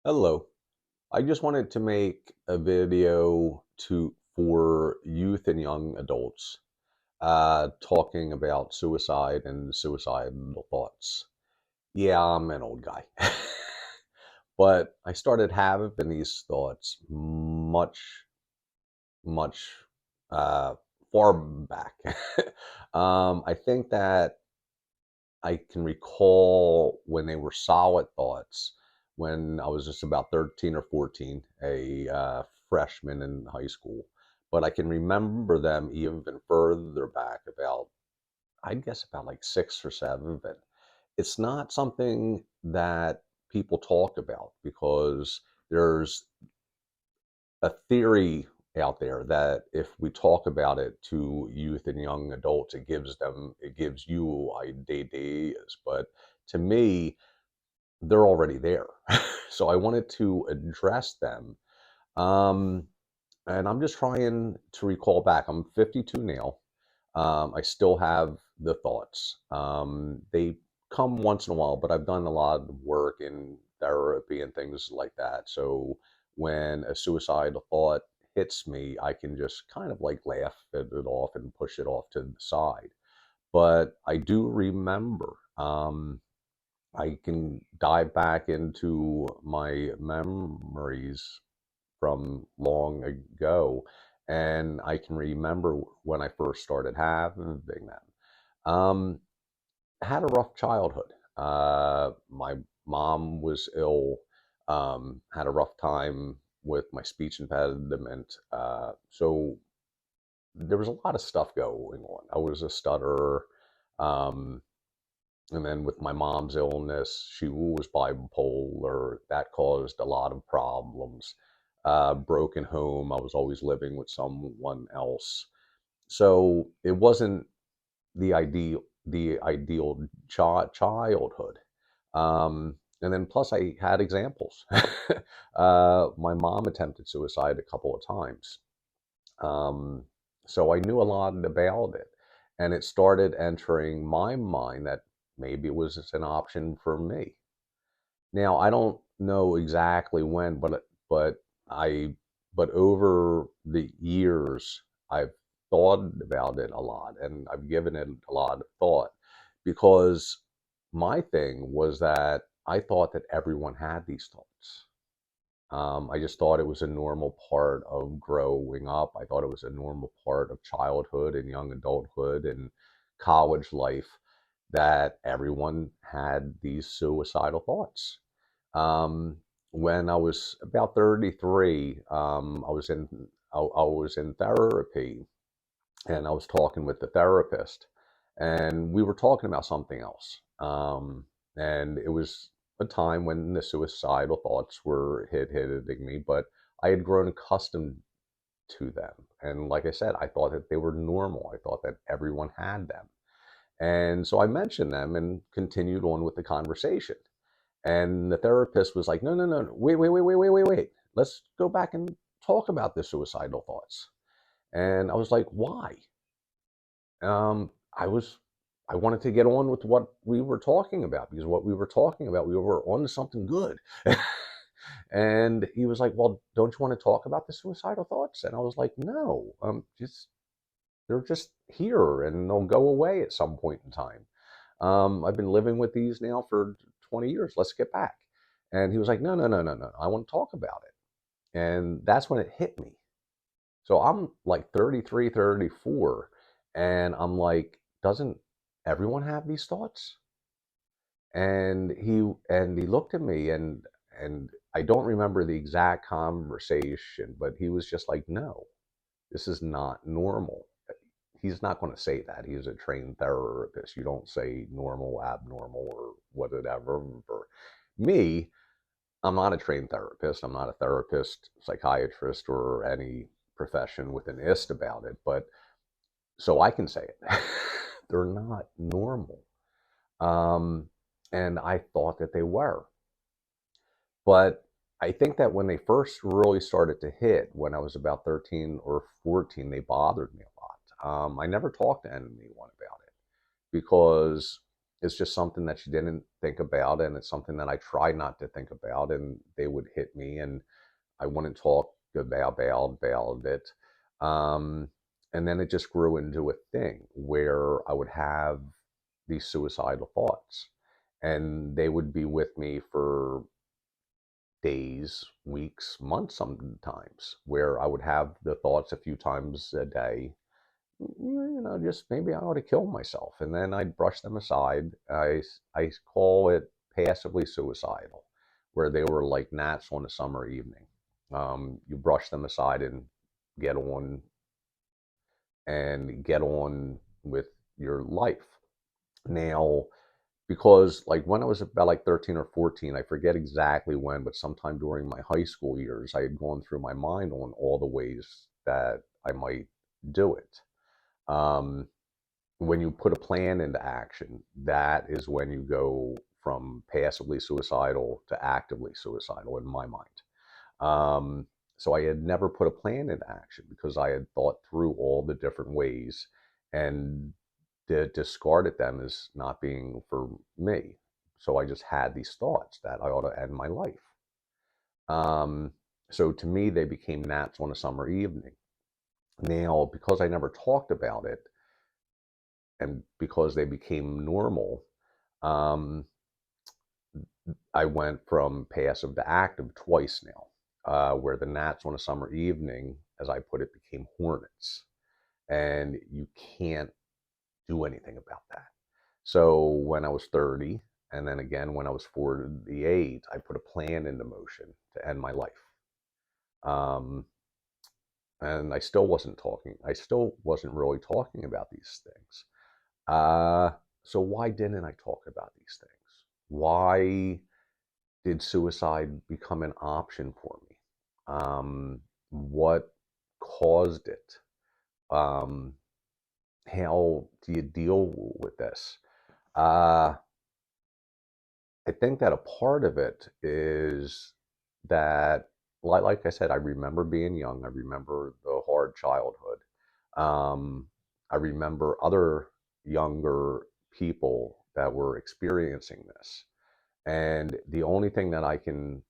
Hello. I just wanted to make a video for youth and young adults talking about suicide and suicidal thoughts. Yeah, I'm an old guy. But I started having these thoughts much uh, far back. I think that I can recall when they were solid thoughts when I was just about 13 or 14, a freshman in high school. But I can remember them even further back, about, I guess, about like six or seven. But it's not something that people talk about because there's a theory out there that if we talk about it to youth and young adults, it gives you ideas. But to me, they're already there. So I wanted to address them. Um, and I'm just trying to recall back. I'm 52 now. I still have the thoughts. They come once in a while, but I've done a lot of work in therapy and things like that. So when a suicidal thought hits me, I can just kind of like laugh it off and push it off to the side. But I do remember. I can dive back into my memories from long ago, and I can remember when I first started having them. Um, had a rough childhood. My mom was ill, had a rough time with my speech impediment. So there was a lot of stuff going on. I was a stutterer. Um, and then with my mom's illness, she was bipolar. That caused a lot of problems. Broken home. I was always living with someone else. So it wasn't the ideal childhood. And then plus I had examples. My mom attempted suicide a couple of times. Um, so I knew a lot about it. And it started entering my mind that maybe it was an option for me. Now, I don't know exactly when, but I but over the years I've thought about it a lot, and I've given it a lot of thought, because my thing was that I thought that everyone had these thoughts. I just thought it was a normal part of growing up. I thought it was a normal part of childhood and young adulthood and college life, that everyone had these suicidal thoughts. Um, when I was about 33, I was in therapy, and I was talking with the therapist, and we were talking about something else. And it was a time when the suicidal thoughts were hitting me, but I had grown accustomed to them. And like I said, I thought that they were normal. I thought that everyone had them. And so I mentioned them and continued on with the conversation. And the therapist was like, no, no, no, no, wait, wait, wait, wait, wait, wait, wait. Let's go back and talk about the suicidal thoughts. And I was like, why? Um, I was I wanted to get on with what we were talking about, because what we were talking about, we were on to something good. And he was like, "Well, don't you want to talk about the suicidal thoughts?" And I was like, "No, just they're just here, and they'll go away at some point in time. I've been living with these now for 20 years. Let's get back." And he was like, "No, no, no, no, no. I want to talk about it." And that's when it hit me. So I'm like 33, 34, and I'm like, doesn't everyone have these thoughts? And he looked at me, and I don't remember the exact conversation, but he was just like, "No, this is not normal." He's not going to say that. He's a trained therapist. You don't say normal, abnormal, or whatever. For me, I'm not a trained therapist. I'm not a therapist, psychiatrist, or any profession with an ist about it, but so I can say it. They're not normal. Um, and I thought that they were. But I think that when they first really started to hit, when I was about 13 or 14, they bothered me a lot. I never talked to anyone about it because it's just something that you didn't think about, and it's something that I try not to think about, and they would hit me, and I wouldn't talk about it. Um, and then it just grew into a thing where I would have these suicidal thoughts, and they would be with me for days, weeks, months sometimes, where I would have the thoughts a few times a day, just maybe I ought to kill myself. And then I'd brush them aside. I call it passively suicidal, where they were like gnats on a summer evening. You brush them aside and get on get on with your life. Now, because like when I was about like 13 or 14, I forget exactly when, but sometime during my high school years, I had gone through my mind on all the ways that I might do it. Um, when you put a plan into action, that is when you go from passively suicidal to actively suicidal in my mind. Um, so I had never put a plan into action because I had thought through all the different ways and discarded them as not being for me. So I just had these thoughts that I ought to end my life. Um, so to me, they became gnats on a summer evening. Now, because I never talked about it, and because they became normal, um, I went from passive to active twice now, where the gnats on a summer evening, as I put it, became hornets. And you can't do anything about that. So when I was 30, and then again when I was 48, I put a plan into motion to end my life. Um, and I still wasn't really talking about these things. Uh, so why didn't I talk about these things? Why did suicide become an option for me? What caused it? Um, how do you deal with this? Uh, I think that a part of it is that, like I said, I remember being young. I remember the hard childhood. Um, I remember other younger people that were experiencing this. And the only thing that I can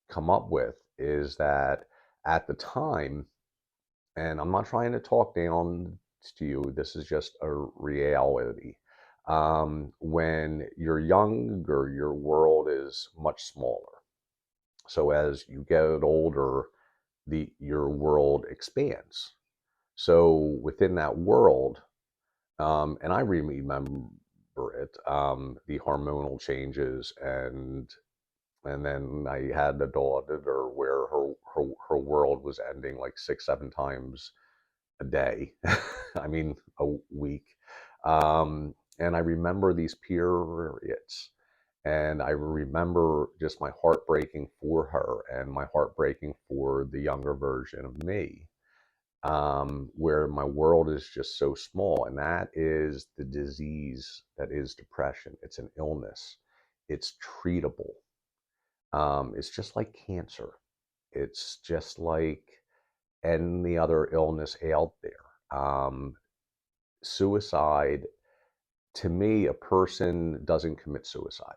come up with is that at the time, and I'm not trying to talk down to you, this is just a reality. When you're younger, your world is much smaller. So as you get older, your world expands. So within that world, and I remember it, the hormonal changes, and then I had a daughter where her world was ending like 6, 7 times a day. I mean, a week. And I remember these periods. And I remember just my heart breaking for her and my heart breaking for the younger version of me, where my world is just so small. And that is the disease that is depression. It's an illness, it's treatable. It's just like cancer, it's just like any other illness out there. Suicide, to me, a person doesn't commit suicide.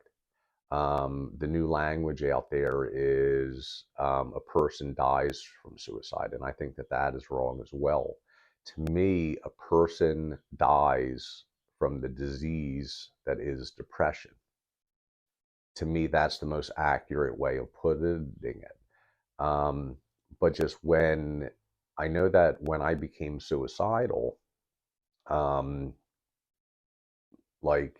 The new language out there is a person dies from suicide, and I think that that is wrong as well. To me, a person dies from the disease that is depression. To me, that's the most accurate way of putting it. Um, but just when I know that when I became suicidal, um, like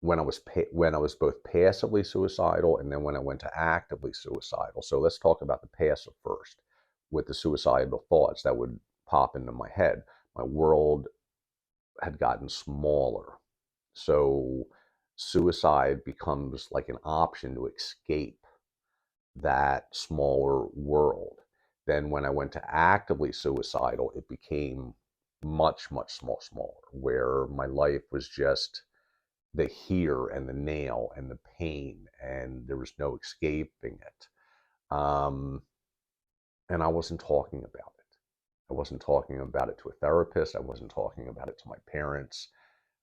when I was both passively suicidal and then when I went to actively suicidal. So let's talk about the passive first, with the suicidal thoughts that would pop into my head. My world had gotten smaller. So suicide becomes like an option to escape that smaller world. Then when I went to actively suicidal, it became smaller, where my life was just the here and the now and the pain, and there was no escaping it. And I wasn't talking about it. I wasn't talking about it to a therapist. I wasn't talking about it to my parents.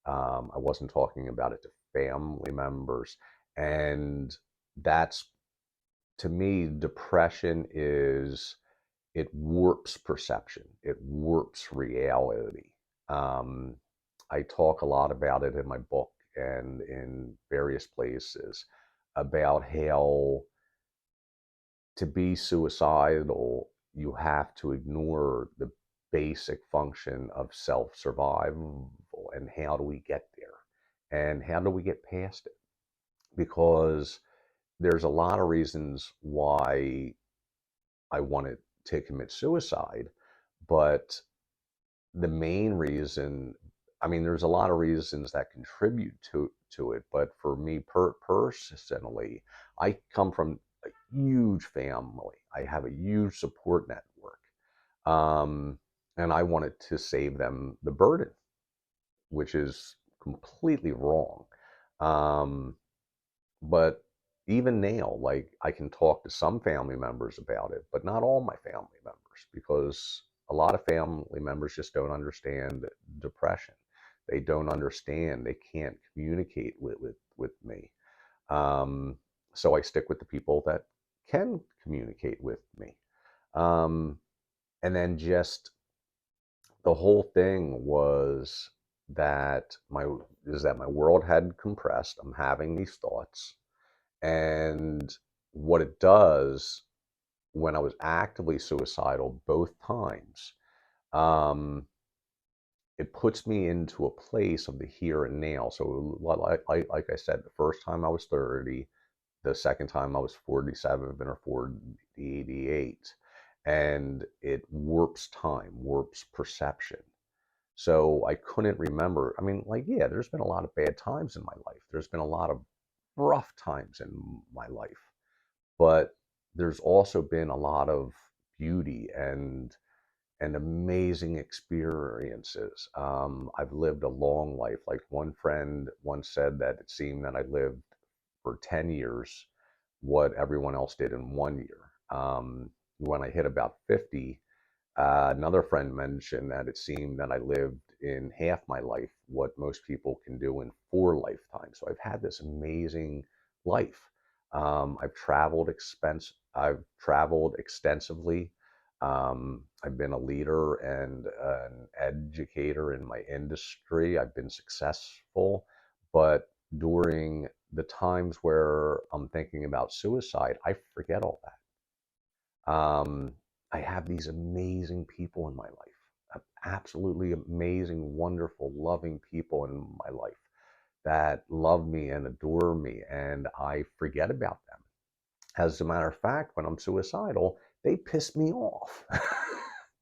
I wasn't talking about it to family members. And that's, to me, depression is, it warps perception, it warps reality. Um, I talk a lot about it in my book and in various places about how to be suicidal, you have to ignore the basic function of self survival. And how do we get there? And how do we get past it? Because there's a lot of reasons why I wanted to commit suicide, but the main reason, I mean, there's a lot of reasons that contribute to it, but for me personally, I come from a huge family. I have a huge support network, um, and I wanted to save them the burden, which is completely wrong. Um, but even now, like, I can talk to some family members about it, but not all my family members, because a lot of family members just don't understand depression. They don't understand. They can't communicate with me. Um, so I stick with the people that can communicate with me. Um, and then just the whole thing was that my world had compressed. I'm having these thoughts, and what it does, when I was actively suicidal both times, um, it puts me into a place of the here and now. So, like I said, the first time I was 30, the second time I was 47 or 48, and it warps time, warps perception. So I couldn't remember. I mean, like, yeah, there's been a lot of bad times in my life. There's been a lot of rough times in my life, but there's also been a lot of beauty and amazing experiences. I've lived a long life. Like, one friend once said that it seemed that I lived for 10 years what everyone else did in 1 year. When I hit about 50, another friend mentioned that it seemed that I lived in half my life what most people can do in 4 lifetimes. So I've had this amazing life. I've traveled extensively. I've been a leader and an educator in my industry. I've been successful, but during the times where I'm thinking about suicide, I forget all that. I have these amazing people in my life, absolutely amazing, wonderful, loving people in my life that love me and adore me, and I forget about them. As a matter of fact, when I'm suicidal, they piss me off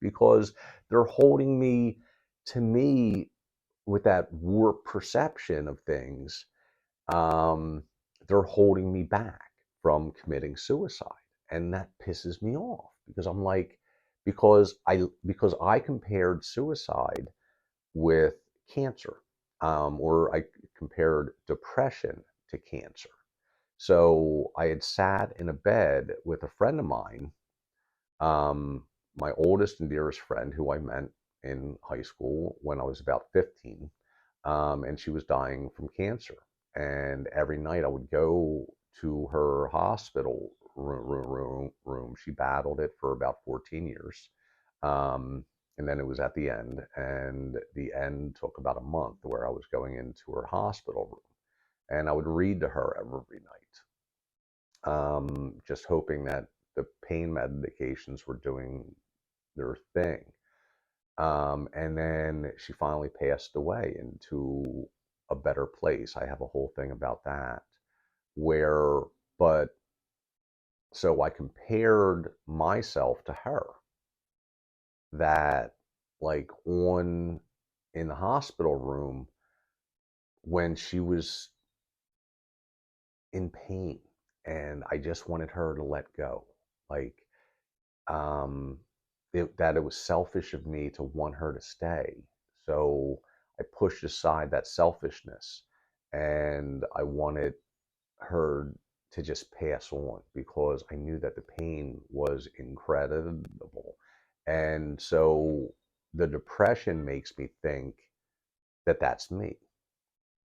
because they're holding me to me with that warped perception of things. um, they're holding me back from committing suicide, and that pisses me off because I'm like, because I compared suicide with cancer, or I compared depression to cancer. So I had sat in a bed with a friend of mine, um, my oldest and dearest friend, who I met in high school when I was about 15, and she was dying from cancer. And every night I would go to her hospital room. She battled it for about 14 years. Um, and then it was at the end, and the end took about a month, where I was going into her hospital room. And I would read to her every night, just hoping that the pain medications were doing their thing. And then she finally passed away into a better place. I have a whole thing about that. Where, but so I compared myself to her, that, like, on in the hospital room when she was in pain, and I just wanted her to let go. Like, um, that it was selfish of me to want her to stay. So I pushed aside that selfishness, and I wanted her to just pass on because I knew that the pain was incredible. And so the depression makes me think that that's me.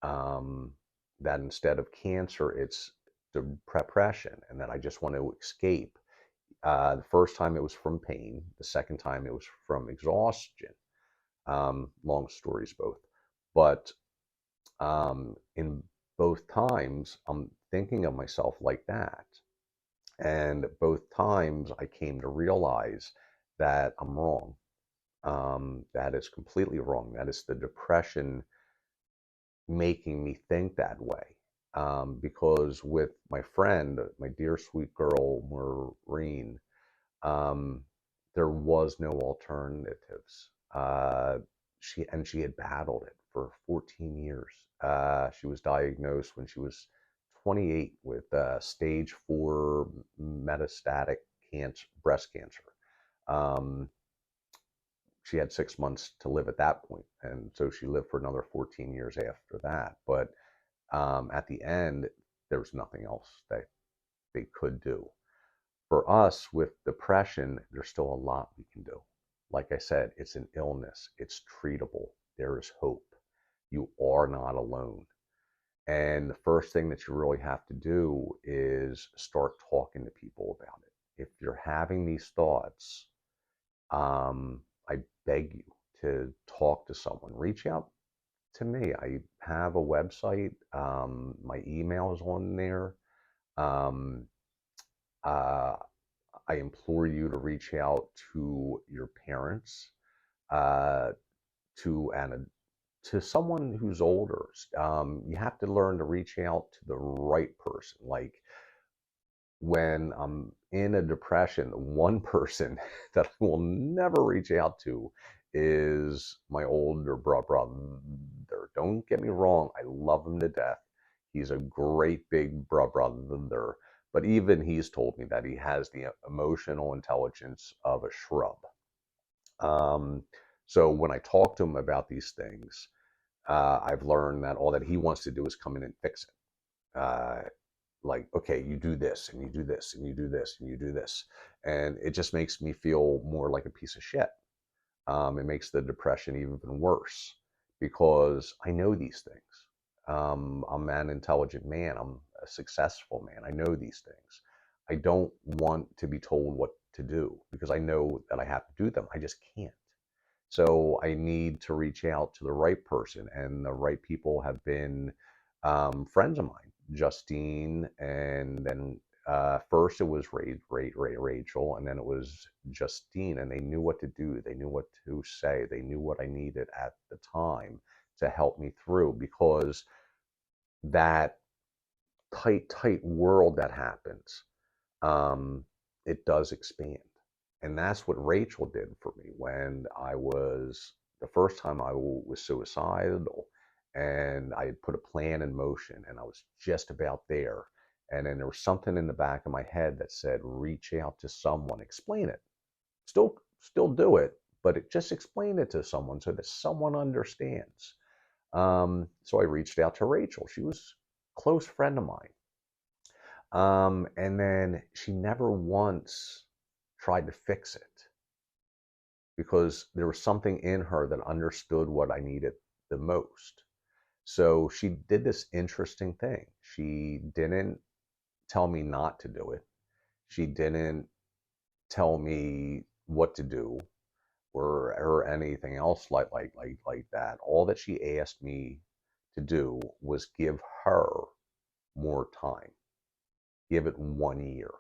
um, that instead of cancer, it's depression, and that I just want to escape. The first time it was from pain. The second time it was from exhaustion. Long stories both, but in both times, I'm thinking of myself like that. And both times I came to realize that I'm wrong. That is completely wrong. That is the depression making me think that way. Because with my friend, my dear sweet girl, Maureen, um, there was no alternatives. She had battled it for 14 years. She was diagnosed when she was 28 with stage 4 metastatic breast cancer. Um, she had 6 months to live at that point, and so she lived for another 14 years after that. But at the end, there was nothing else that they could do. For us with depression, there's still a lot we can do. Like I said, it's an illness, it's treatable, there is hope. You are not alone. And the first thing that you really have to do is start talking to people about it. If you're having these thoughts, I beg you to talk to someone. Reach out to me. I have a website. My email is on there. Um, uh, I implore you to reach out to your parents, uh, to to someone who's older. You have to learn to reach out to the right person. Like when I'm in a depression, the one person that I will never reach out to is my older brother. Don't get me wrong, I love him to death. He's a great big brother, but even he's told me that he has the emotional intelligence of a shrub. Um, so when I talk to him about these things, I've learned that all that he wants to do is come in and fix it. Like, okay, you do this and you do this and you do this and you do this. And it just makes me feel more like a piece of shit. It makes the depression even worse because I know these things. I'm an intelligent man. I'm a successful man. I know these things. I don't want to be told what to do because I know that I have to do them. I just can't. So I need to reach out to the right person, and the right people have been friends of mine, Justine, and then first it was Rachel, and then it was Justine, and they knew what to do. They knew what to say. They knew what I needed at the time to help me through because that tight world that happens, um, it does expand. And that's what Rachel did for me when I was the first time I was suicidal, and I had put a plan in motion and I was just about there. And then there was something in the back of my head that said, reach out to someone, explain it. Still do it, but just explain it to someone so that someone understands. So I reached out to Rachel. She was a close friend of mine. And then she never once tried to fix it because there was something in her that understood what I needed the most. So she did this interesting thing. She didn't tell me not to do it. She didn't tell me what to do or anything else like that. All that she asked me to do was give her more time. Give it 1 year.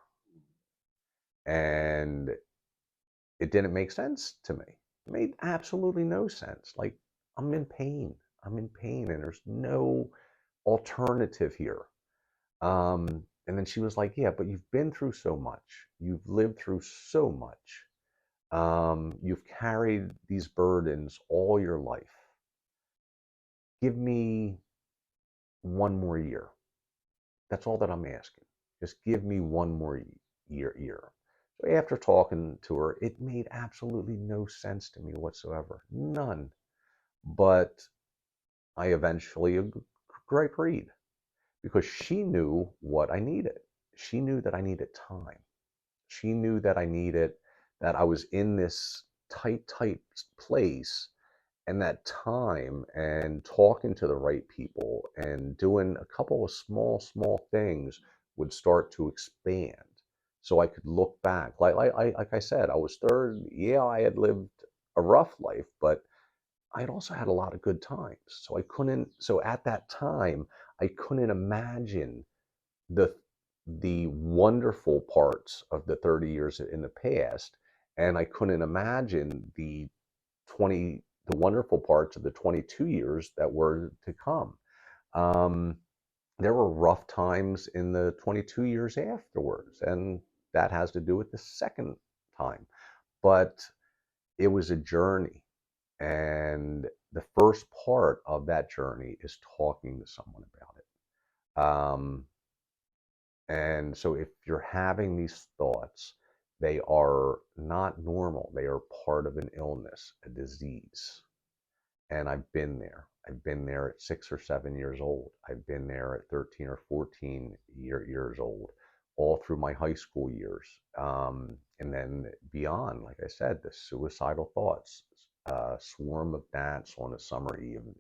And it didn't make sense to me. It made absolutely no sense. Like, I'm in pain. I'm in pain, and there's no alternative here. And then she was like, yeah, but you've been through so much. You've lived through so much. You've carried these burdens all your life. Give me 1 more year. That's all that I'm asking. Just give me 1 more year. So after talking to her, it made absolutely no sense to me whatsoever. None. But I eventually agreed because she knew what I needed. She knew that I needed time. She knew that I was in this tight place and that time and talking to the right people and doing a couple of small things would start to expand. So I could look back. Like I said, I was third. Yeah, I had lived a rough life, but I had also had a lot of good times. So at that time, I couldn't imagine the the wonderful parts of the 30 years in the past, and I couldn't imagine 20 the wonderful parts of the 22 years that were to come. Um, there were rough times in the 22 years afterwards, and that has to do with the second time. But it was a journey, and the first part of that journey is talking to someone about it. And so if you're having these thoughts, they are not normal. They are part of an illness, a disease. And I've been there. I've been there at 6 or 7 years old. I've been there at 13 or 14 years old, all through my high school years. And then beyond, like I said, the suicidal thoughts, swarm of gnats on a summer evening,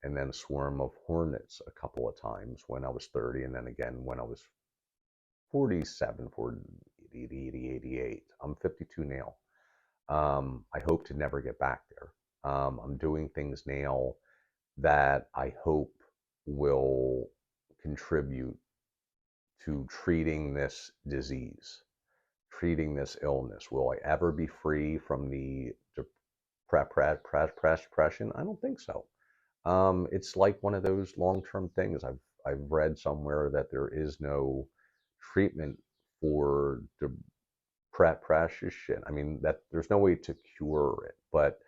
and then a swarm of hornets a couple of times when I was 30, and then again when I was 47, 40, 80, 88. I'm 52 now. I hope to never get back there. I'm doing things now that I hope will contribute to treating this disease, treating this illness. Will I ever be free from the depression? I don't think so. It's like one of those long-term things. I've read somewhere that there is no treatment for depression. I mean, that there's no way to cure it, but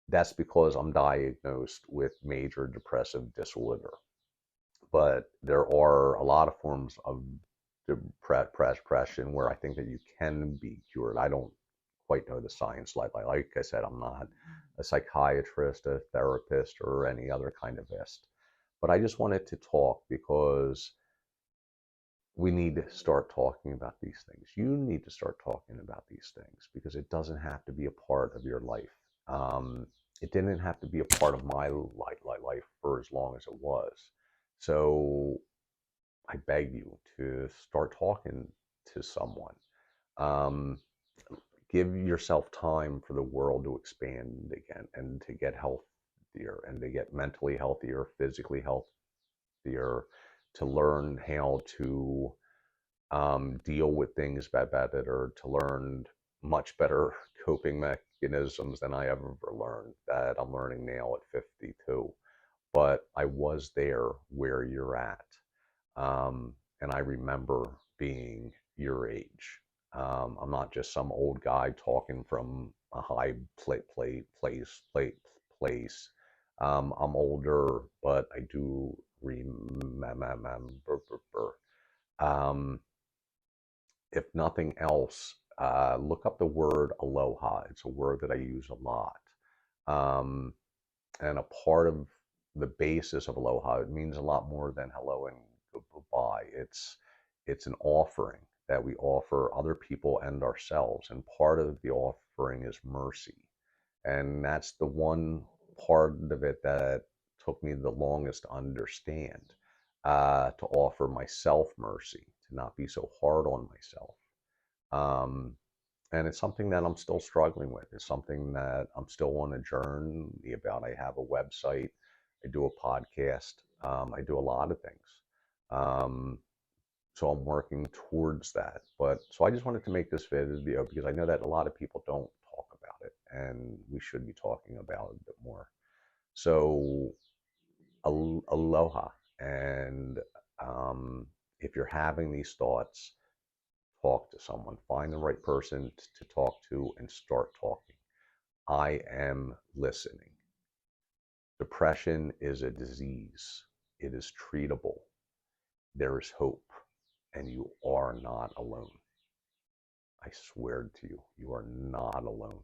that's because I'm diagnosed with major depressive disorder. But there are a lot of forms of depression where I think that you can be cured. I don't quite know the science. Like I said, I'm not a psychiatrist, a therapist, or any other kind of ist. But I just wanted to talk because we need to start talking about these things. You need to start talking about these things because it doesn't have to be a part of your life. It didn't have to be a part of my life for as long as it was. So I beg you to start talking to someone. Um, give yourself time for the world to expand again and to get healthier and to get mentally healthier, physically healthier, to learn how to deal with things better, to learn much better coping mechanisms than I ever learned that I'm learning now at 52. But I was there where you're at. And I remember being your age. I'm not just some old guy talking from a high place. I'm older, but I do remember. Um, if nothing else, look up the word aloha. It's a word that I use a lot. Um, and a part of the basis of aloha, it means a lot more than hello and goodbye. It's an offering that we offer other people and ourselves. And part of the offering is mercy. And that's the one part of it that took me the longest to understand, to offer myself mercy, to not be so hard on myself. Um, and it's something that I'm still struggling with. It's something that I'm still on a journey about. I have a website, I do a podcast, I do a lot of things. Um, so I'm working towards that. But so I just wanted to make this video because I know that a lot of people don't talk about it, and we should be talking about it a bit more. So aloha, and if you're having these thoughts, talk to someone. Find the right person to talk to and start talking. I am listening. Depression is a disease. It is treatable. There is hope, and you are not alone. I swear to you, you are not alone.